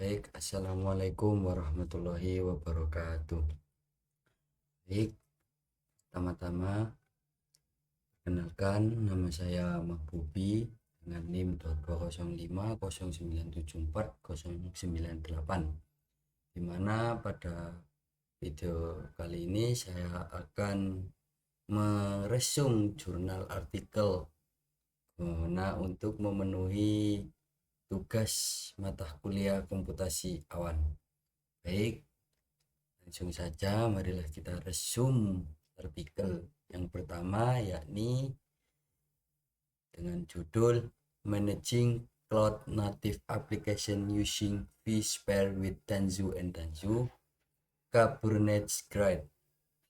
Baik, Assalamualaikum warahmatullahi wabarakatuh. Baik, pertama-tama perkenalkan nama saya Mahbubi dengan NIM 20509740998, di mana pada video kali ini saya akan meresum jurnal artikel untuk memenuhi tugas mata kuliah komputasi awan. Baik, langsung saja marilah kita resume artikel yang pertama, yakni dengan judul Managing Cloud Native Application Using vSphere with Tanzu and Tanzu Kubernetes Grid,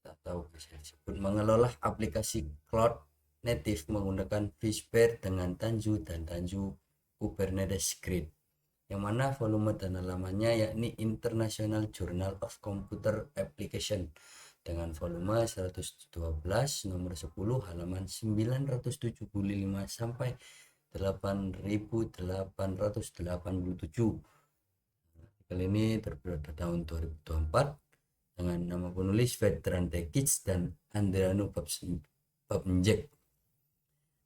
atau bisa disebut mengelola aplikasi cloud native menggunakan vSphere dengan Tanzu dan Tanzu Kubernetes Grid, yang mana volume dan halamannya yakni International Journal of Computer Application dengan volume 112 nomor 10 halaman 975 sampai 8887. Artikel ini terbit pada tahun 2024 dengan nama penulis Vedran Tekic dan Andriano Babnjak.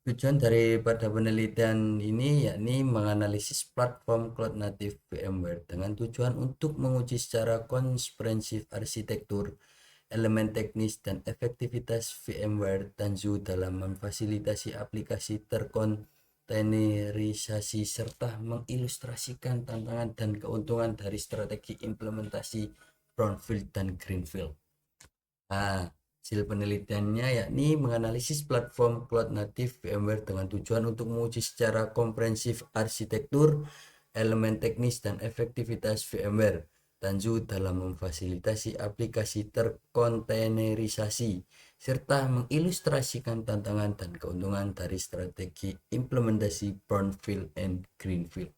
Tujuan daripada penelitian ini yakni menganalisis platform cloud native VMware dengan tujuan untuk menguji secara komprehensif arsitektur, elemen teknis, dan efektivitas VMware Tanzu dalam memfasilitasi aplikasi terkontainerisasi serta mengilustrasikan tantangan dan keuntungan dari strategi implementasi brownfield dan greenfield. Hasil penelitiannya yakni menganalisis platform cloud native VMware dengan tujuan untuk menguji secara komprehensif arsitektur, elemen teknis, dan efektivitas VMware Tanzu dalam memfasilitasi aplikasi terkontainerisasi serta mengilustrasikan tantangan dan keuntungan dari strategi implementasi brownfield and greenfield.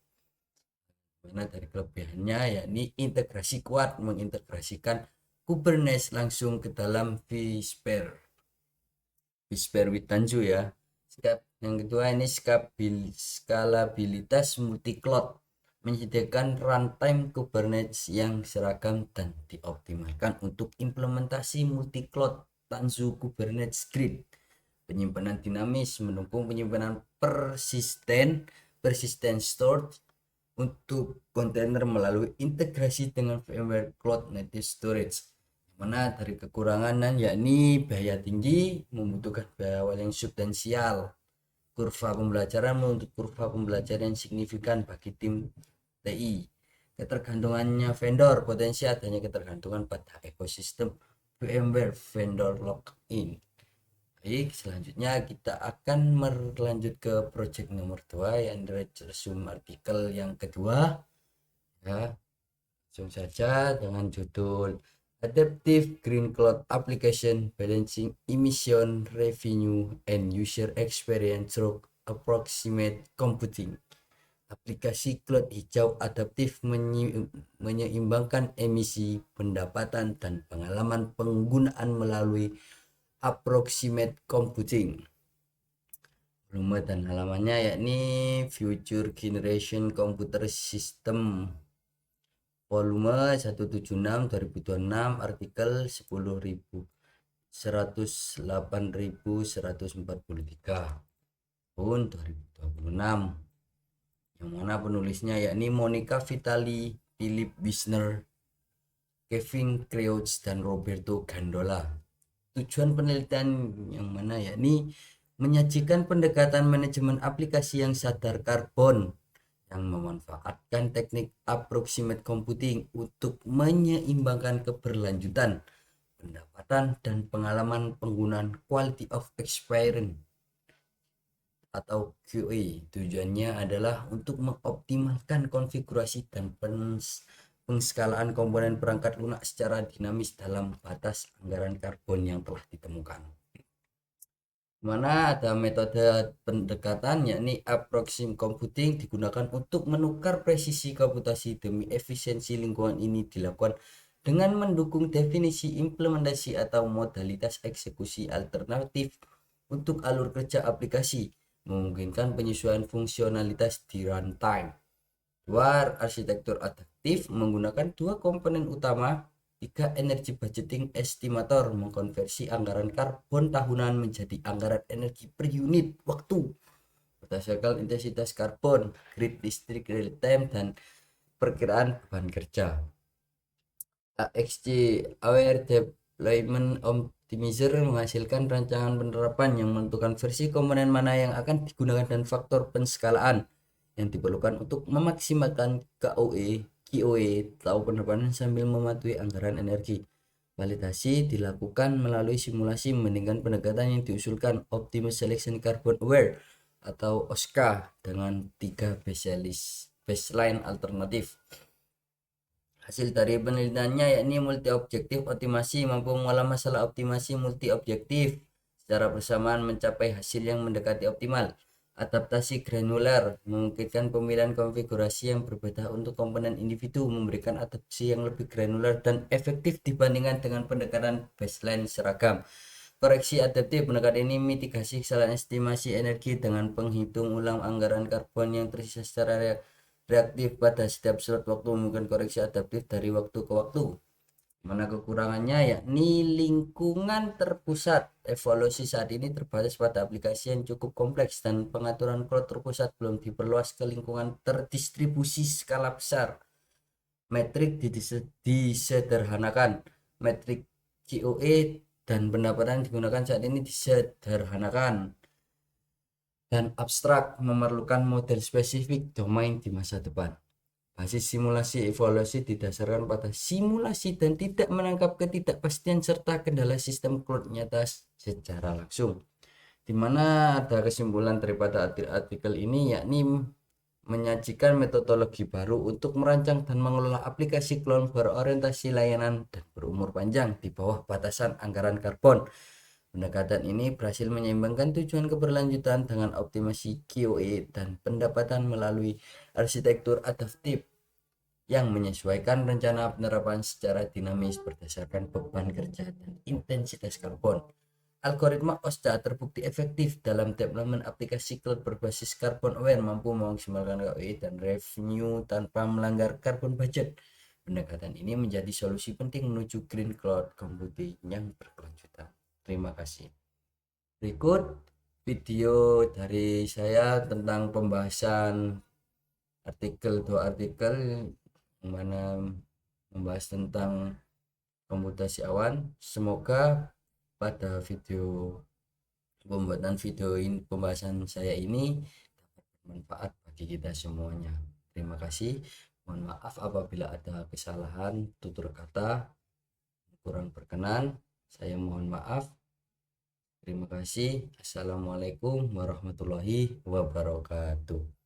Mana dari kelebihannya yakni integrasi kuat, mengintegrasikan Kubernetes langsung ke dalam vSphere with Tanzu ya. Yang kedua ini skalabilitas multi cloud, menyediakan runtime Kubernetes yang seragam dan dioptimalkan untuk implementasi multi cloud Tanzu Kubernetes Grid. Penyimpanan dinamis, mendukung penyimpanan persisten storage untuk kontainer melalui integrasi dengan VMware Cloud Native Storage. Mana dari kekurangan yakni biaya tinggi, membutuhkan biaya awal yang substansial, kurva pembelajaran menuntut kurva pembelajaran yang signifikan bagi tim TI, ketergantungannya vendor, potensi adanya ketergantungan pada ekosistem VMware vendor lock-in. Baik, selanjutnya kita akan berlanjut ke project nomor 2 yang resume artikel yang kedua ya. Langsung saja dengan judul Adaptive Green Cloud Application Balancing Emission Revenue and User Experience Through Approximate Computing. Aplikasi cloud hijau adaptif menyeimbangkan emisi, pendapatan, dan pengalaman penggunaan melalui approximate computing. Volume dan halamannya yakni Future Generation Computer System, volume 176 2026, artikel 10.108.143 tahun 2026, yang mana penulisnya yakni Monica Vitali, Philip Wisner, Kevin Crouch, dan Roberto Gandola. Tujuan penelitian yang mana yakni menyajikan pendekatan manajemen aplikasi yang sadar karbon yang memanfaatkan teknik approximate computing untuk menyeimbangkan keberlanjutan, pendapatan, dan pengalaman penggunaan quality of experience atau QA. Tujuannya adalah untuk mengoptimalkan konfigurasi dan pengskalaan komponen perangkat lunak secara dinamis dalam batas anggaran karbon yang telah ditemukan. Mana ada metode pendekatan yakni approximate computing digunakan untuk menukar presisi komputasi demi efisiensi lingkungan. Ini dilakukan dengan mendukung definisi implementasi atau modalitas eksekusi alternatif untuk alur kerja aplikasi, memungkinkan penyesuaian fungsionalitas di runtime. Luar arsitektur adaptif efektif menggunakan dua komponen utama. 3. Energi budgeting estimator mengkonversi anggaran karbon tahunan menjadi anggaran energi per unit waktu berdasarkan intensitas karbon, grid listrik real time, dan perkiraan beban kerja. AXC Aware Deployment Optimizer menghasilkan rancangan penerapan yang menentukan versi komponen mana yang akan digunakan dan faktor penskalaan yang diperlukan untuk memaksimalkan KOE atau penerapan sambil mematuhi anggaran energi. Validasi dilakukan melalui simulasi membandingkan pendekatan yang diusulkan Optimus Selection Carbon Aware atau OSCA dengan 3 baseline alternatif. Hasil dari penelitiannya yakni multi objektif optimasi mampu mengolah masalah optimasi multi objektif secara bersamaan mencapai hasil yang mendekati optimal. Adaptasi granular memungkinkan pemilihan konfigurasi yang berbeda untuk komponen individu, memberikan adaptasi yang lebih granular dan efektif dibandingkan dengan pendekatan baseline seragam. Koreksi adaptif pendekatan ini mitigasi kesalahan estimasi energi dengan penghitung ulang anggaran karbon yang tersisa secara reaktif pada setiap slot waktu, mungkin koreksi adaptif dari waktu ke waktu. Mana kekurangannya yakni lingkungan terpusat. Evolusi saat ini terbatas pada aplikasi yang cukup kompleks dan pengaturan cloud terpusat belum diperluas ke lingkungan terdistribusi skala besar. Metrik disederhanakan. Metrik KOE dan pendapatan digunakan saat ini disederhanakan dan abstrak, memerlukan model spesifik domain di masa depan. Basis simulasi evaluasi didasarkan pada simulasi dan tidak menangkap ketidakpastian serta kendala sistem cloud nyata secara langsung. Di mana ada kesimpulan daripada artikel ini yakni menyajikan metodologi baru untuk merancang dan mengelola aplikasi cloud berorientasi layanan dan berumur panjang di bawah batasan anggaran karbon. Pendekatan ini berhasil menyeimbangkan tujuan keberlanjutan dengan optimasi KOE dan pendapatan melalui arsitektur adaptif yang menyesuaikan rencana penerapan secara dinamis berdasarkan beban kerja dan intensitas karbon. Algoritma OSCA terbukti efektif dalam development aplikasi cloud berbasis carbon aware, mampu memaksimalkan KOE dan revenue tanpa melanggar carbon budget. Pendekatan ini menjadi solusi penting menuju green cloud computing yang berkelanjutan. Terima kasih. Berikut video dari saya tentang pembahasan dua artikel yang mana membahas tentang komputasi awan. Semoga pada pembuatan video ini, pembahasan saya ini dapat bermanfaat bagi kita semuanya. Terima kasih. Mohon maaf apabila ada kesalahan tutur kata kurang berkenan. Saya mohon maaf. Terima kasih. Assalamualaikum warahmatullahi wabarakatuh.